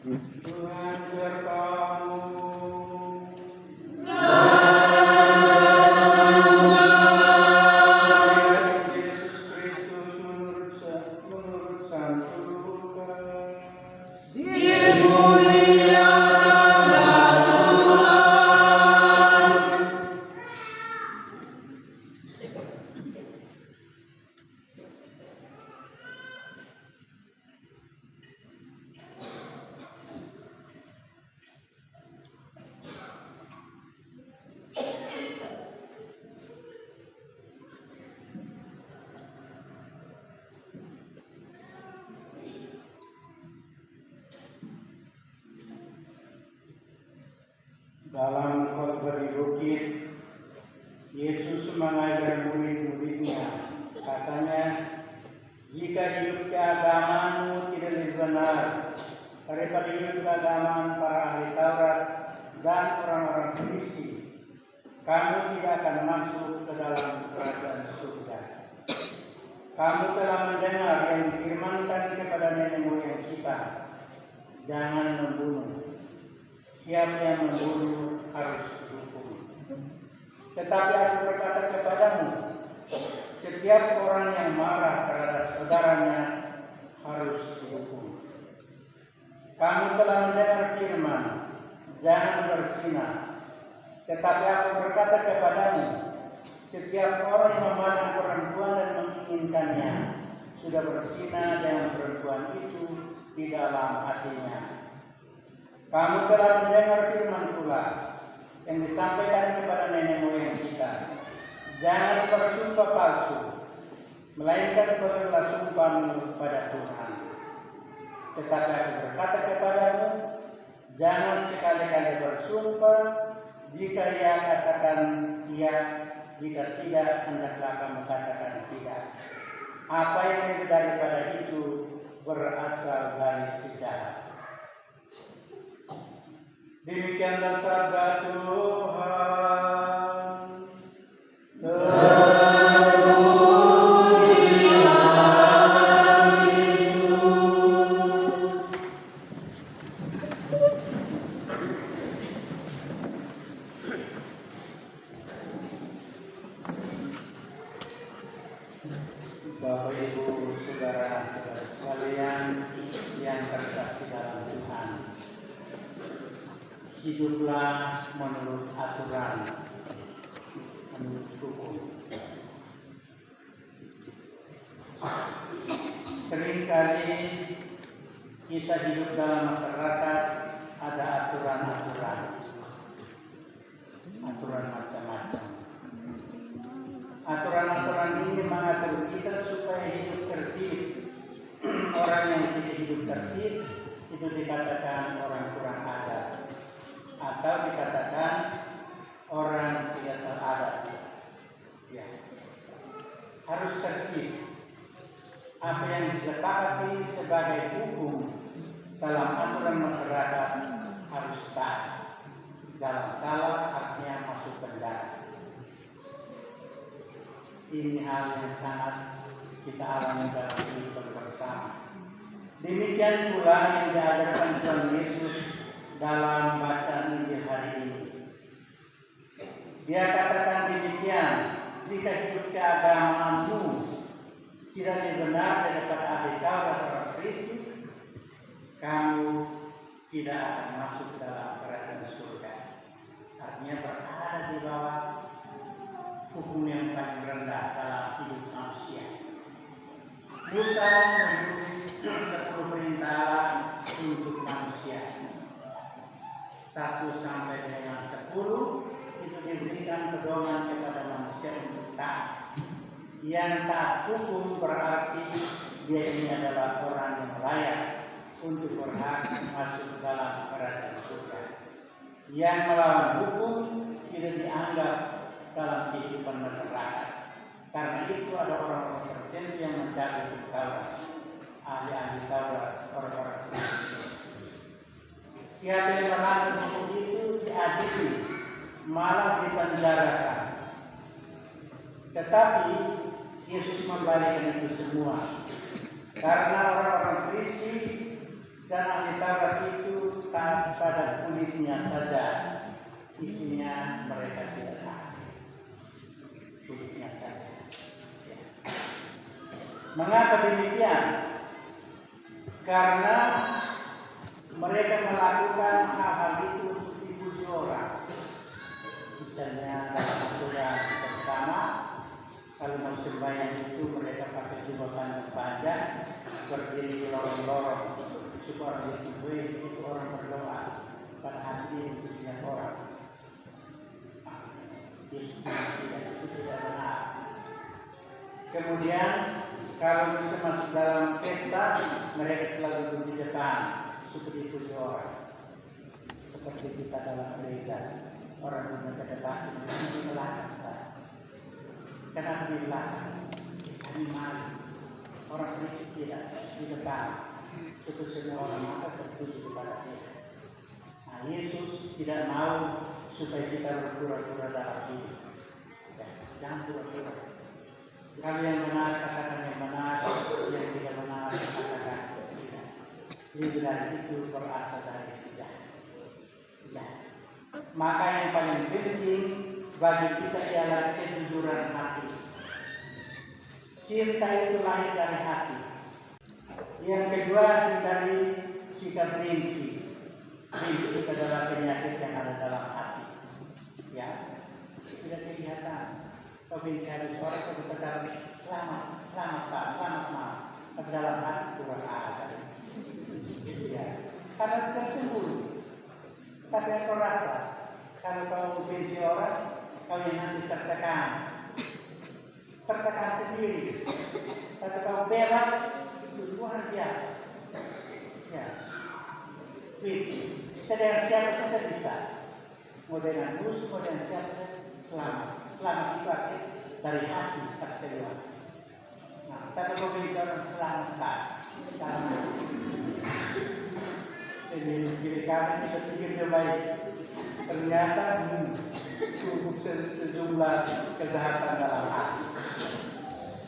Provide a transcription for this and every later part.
Tuhan berkamu. Yesus Kristus menurut Santo Lukas. Dimuliakanlah Tuhan. Dalam khotbah di bukit, Yesus mengajar murid-muridnya. Katanya, jika hidup keagamaanmu tidak lebih benar daripada hidup keagamaan para ahli Taurat dan orang-orang Farisi, kamu tidak akan masuk ke dalam kerajaan surga. Kamu telah mendengar yang difirmankan kepada nenek moyang kita, jangan membunuh. Siapa yang membunuh harus dihukum. Tetapi aku berkata kepadamu, setiap orang yang marah terhadap saudaranya harus dihukum. Kamu telah mendengar firman, jangan berzina. Tetapi aku berkata kepadamu, setiap orang yang memandang perempuan dan menginginkannya sudah berzina dengan perempuan itu di dalam hatinya. Kamu telah mendengar firman pula yang disampaikan kepada nenek moyang kita, jangan bersumpah palsu, melainkan berilah sumpahmu pada Tuhan. Tetapi aku berkata kepadamu, jangan sekali-kali bersumpah. Jika ia katakan iya, jika tidak, hendaklah kamu katakan tidak. Apa yang lebih daripada itu berasal dari si jahat. Demikianlah sabda Tuhan. Bapak Ibu saudara-saudara sekalian yang terkasih dalam Tuhan, hiduplah menurut aturan, menurut hukum. Seringkali kita hidup dalam masyarakat ada aturan-aturan macam-macam. Aturan-aturan ini mengatur kita supaya hidup tertib. Orang yang tidak hidup tertib itu dikatakan orang kurang adat, atau dikatakan orang tidak teradat. Ya, harus tertib. Apa yang disepakati sebagai hukum dalam aturan masyarakat harus taat. Dalam salah artinya masuk penjara. Ini hal yang sangat kita alami dalam kehidupan bersama. Demikian pula yang diajarkan Tuhan Yesus dalam bacaan Injil hari ini. Dia katakan demikian, jika hidup keagamaanmu tidak lebih benar daripada ahli Taurat atau Farisi, kamu tidak akan masuk dalam kerajaan surga. Artinya berada di bawah hukum yang paling rendah dalam hidup manusia. Musa menulis 10 perintah untuk manusia. 1 sampai dengan 10 itu diberikan pedoman kepada manusia untuk taat. Yang taat hukum berarti dia ini adalah orang yang layak untuk berhak masuk dalam kerajaan surga. Yang melawan hukum tidak dianggap dalam kehidupan masyarakat. Karena itu ada orang-orang tertentu yang mencari hukum Taurat, ahli-ahli Taurat, orang-orang Kristen. Siapa yang melanggar hukum itu diadili, malah dipenjarakan. Tetapi Yesus membalikkan itu semua, karena orang-orang Farisi Dan ahli Taurat itu taat pada kulitnya saja, isinya mereka tidak taat. Kulitnya saja. Ya. Mengapa demikian? Karena mereka melakukan hal-hal itu untuk dipuji orang. Misalnya dalam aturan kita bersama, kalau mau sembahyang itu mereka pakai jubah panjang, berdiri di lorong-lorong, supaya itu orang berdoa pada hati untuk setiap orang. Itu tidak benar. Kemudian kalau bisa masuk dalam pesta, mereka selalu duduk di depan, seperti itu orang. Seperti kita dalam gereja, orang duduk ke depan, itu di belakang. Kenapa di belakang? Kami malu. Orang Kristen tidak di depan. Itu semua orang maka tertuju kepada dia. Nah, Yesus tidak mau supaya kita berpura-pura dalam hidup. Ya, jangan pura-pura. Kalau yang benar katakan yang benar, yang tidak benar katakan tidak. Liburan itu berasal dari sejarah. Ya. Maka yang paling penting bagi kita ialah kejujuran hati. Cinta itu lahir dari hati. Yang kedua dari sikap benci. Benci itu adalah penyakit yang ada dalam hati. Ya, tidak kelihatan. Kau benci hari sore, kau berkata selamat Pak, selamat malam. Tapi dalam hati kurang ada. Ya, karena tersembunyi. Tapi kau rasa, kalau kau benci orang, kau yang nanti tertekan sendiri. Tapi kau bebas, itu luar biasa. Ya, benci. Sedang siapa saja bisa. Mau dengan mulus, mau dengan siapa saja selamat. Selamat itu artinya dari hati keseluruhan. Nah, tapi kau benci orang selamat tak. Selamat. Jadi kami kita pikir dia baik. Ternyata cukup sejumlah kejahatan dalam hati.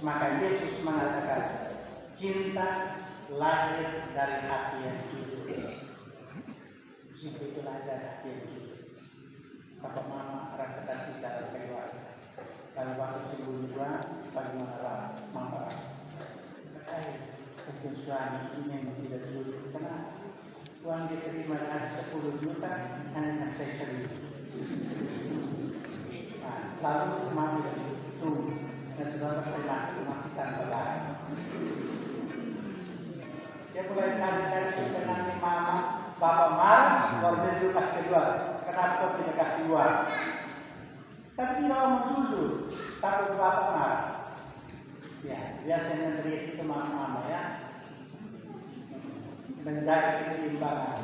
Maka Yesus mengatakan cinta lahir dari hati yang jujur. Cinta itu lahir dari hati yang jujur. Papa mama rasakan cinta dari keluarga. Kalau waktu sembunyi bagaimana mama terkait suami ini yang tidak jujur. Kenapa? Uang diterima dari 10 juta hanya saya sendiri. Nah, lalu mati itu dan sudah terima matikan berlain. Dia mulai cari-cari nanti mama, bapak marah, baru dia dulu kasih kedua. Kenapa kau tidak kasih uang? Tapi tidak mau jujur, takut bapak marah. Ya, biasanya teriak itu mama ya. Menjaga keseimbangan.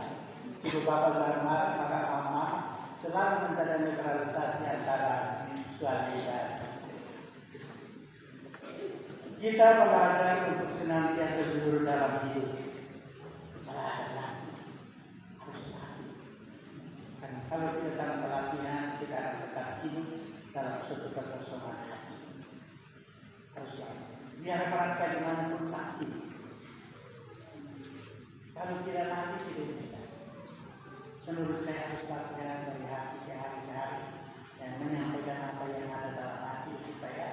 Ibu bapak dan maka mama selalu menjaga neutralisasi antara suami dan istri. Kita belajar untuk senantiasa jujur dalam hidup. Belajar harus latih. Karena kalau kita dalam pelatihan kita akan tetap hidup dalam suatu kebersamaan hati. Harus latih. Biar merasa dimanapun latih. Kalau tidak latih tidak bisa. Menurut saya harus latihan dari hati ke hari ke hari dan menyampaikan apa yang ada dalam hati supaya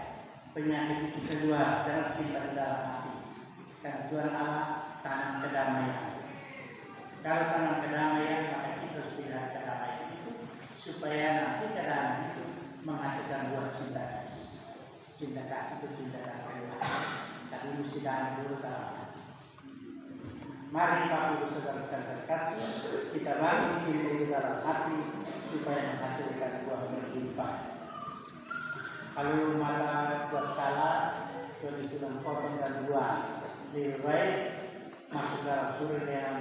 penyakit itu keluar dan simpan dalam hati. Karena Tuhan Allah tanam kedamaian. Kalau tanam kedamaian maka kita harus pilih kedamaian itu supaya nanti kedamaian itu menghasilkan buah cinta kasih. Cinta kasih itu cinta keluar. Tapi mesti tanam dulu dalam hati. Mari Bapak Ibu Saudara terkasih, kita bangun cinta dalam hati supaya menghasilkan buah berlimpah. Kalau malah buat salah, jadi sudah potong dan buang. Lebih baik masuk dalam surga dengan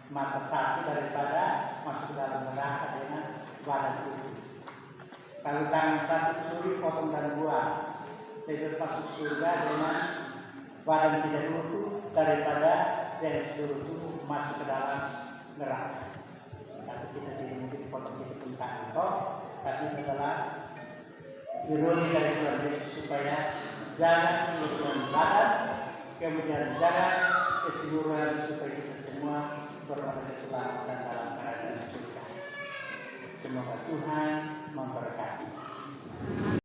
mata satu daripada masuk dalam neraka dengan badan tubuh. Kalau tangan satu curi, potong dan buang. Lebih masuk surga dengan badan tidak utuh daripada dari seluruh tubuh masuk ke dalam neraka. Tapi kita tidak mungkin potong itu pun tangan tapi adalah ironi dari Tuhan Yesus supaya jangan keseluruhan badan, kemudian jangan keseluruhan supaya kita semua beroleh keselamatan dalam kerajaan surga. Semoga Tuhan